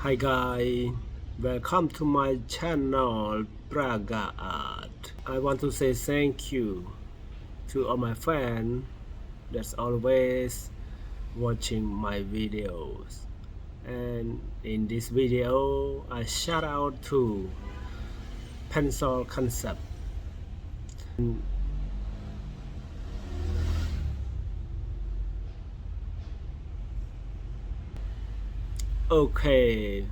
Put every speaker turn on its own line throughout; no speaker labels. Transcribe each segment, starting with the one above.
Hi guys, welcome to my channel Braga Art. I want to say thank you to all my fans that's always watching my videos. And in this video, I shout out to Pencil Concept. Okay,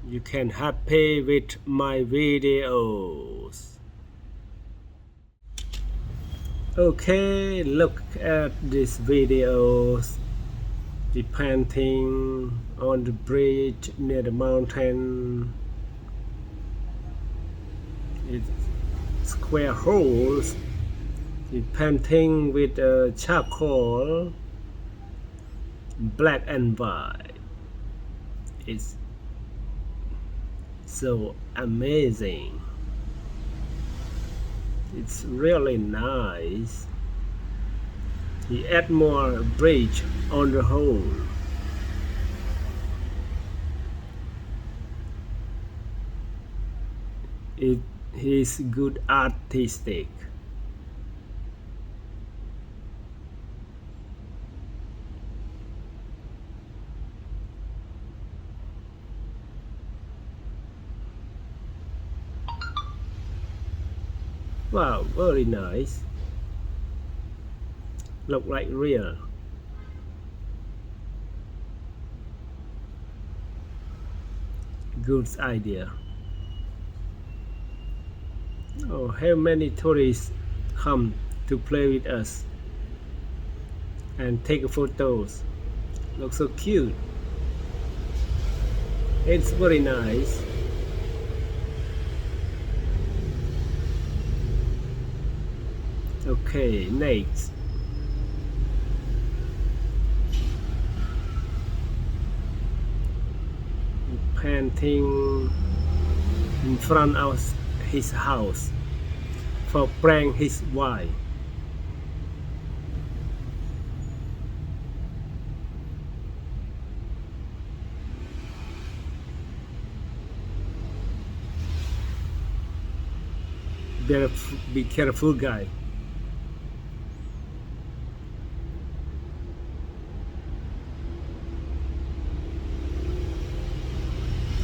you can happy with my videos. Okay, look at these videos. The painting on the bridge near the mountain. It's square holes. The painting with charcoal, black and white. It's so amazing. It's really nice. He add more bridge on the whole. He's good artistic. Wow, very nice. Look like real. Good idea. Oh, how many tourists come to play with us and take photos. Looks so cute. It's very nice. Okay, next. Painting in front of his house for prank his wife. Be careful, guy.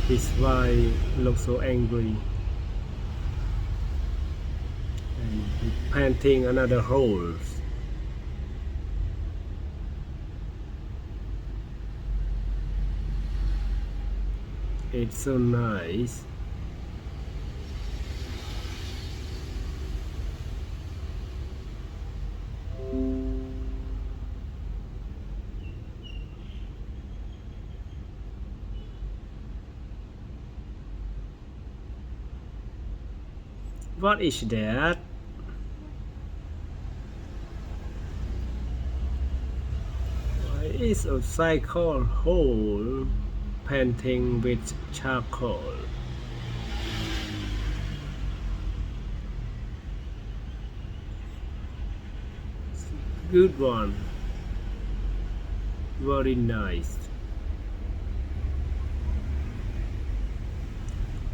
His wife looks so angry. And he painting another holes. It's so nice. What is that? Why is a cycle hole painting with charcoal? Good one. Very nice.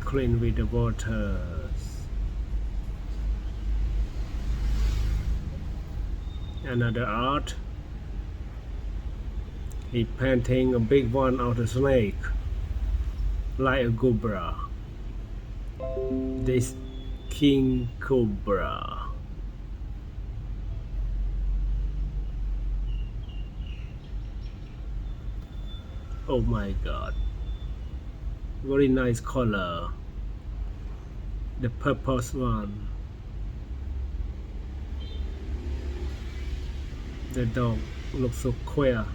Clean with the water. Another art. He painting a big one of the snake, like a cobra. This king cobra. Oh my god. Very nice color. The purple one. The dog looks so queer.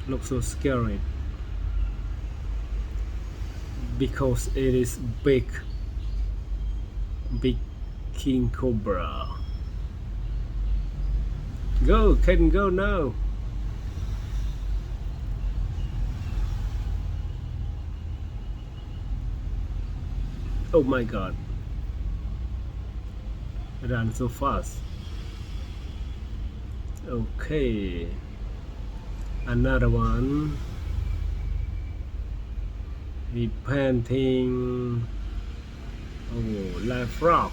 Looks so scary because it is big king cobra. Go, can go now. Oh my god. Run so fast. Okay. Another one, we painting, oh, like frog,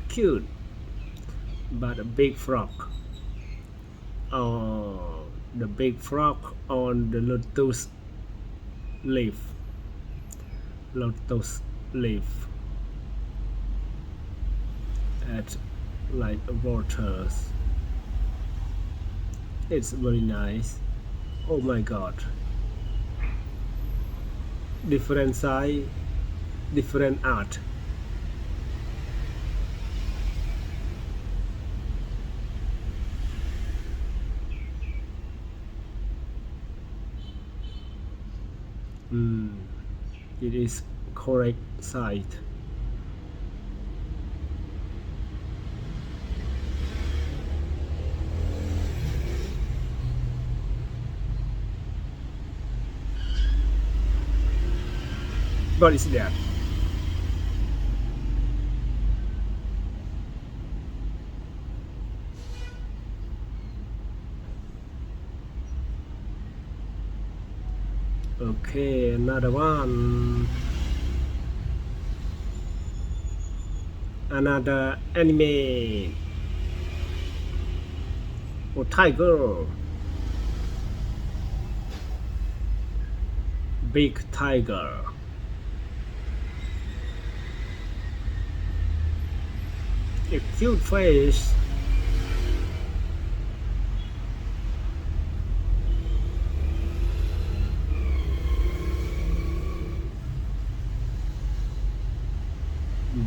cute, but a big frog. Oh, the big frog on the lotus leaf. Lotus leaf at like waters. It's very nice. Oh my god, different size, different art. It is correct side. What is that? Okay, another one. Another anime. Oh, tiger. Big tiger. A cute face.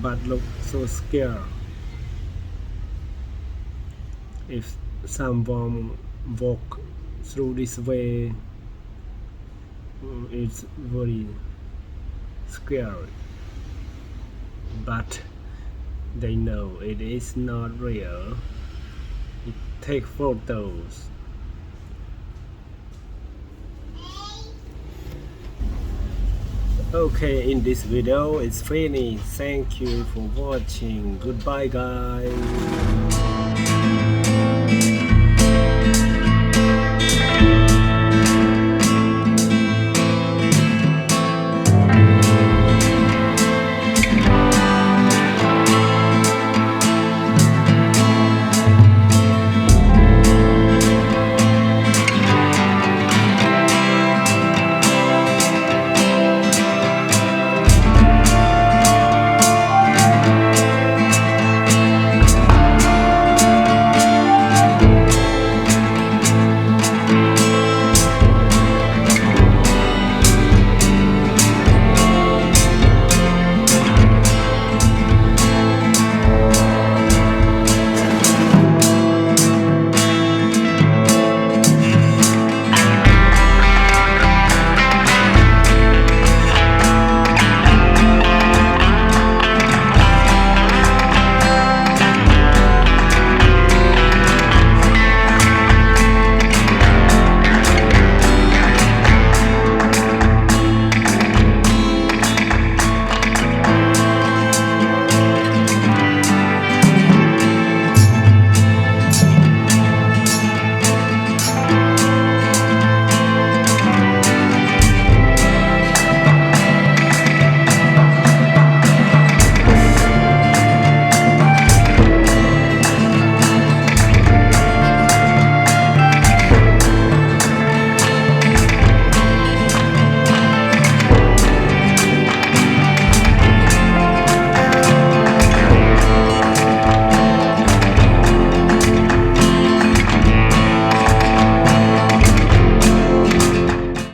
But look so scared. If someone walk through this way, it's very scary. But they know it is not real. It take photos. Okay, in this video it's finished. Thank you for watching. Goodbye guys.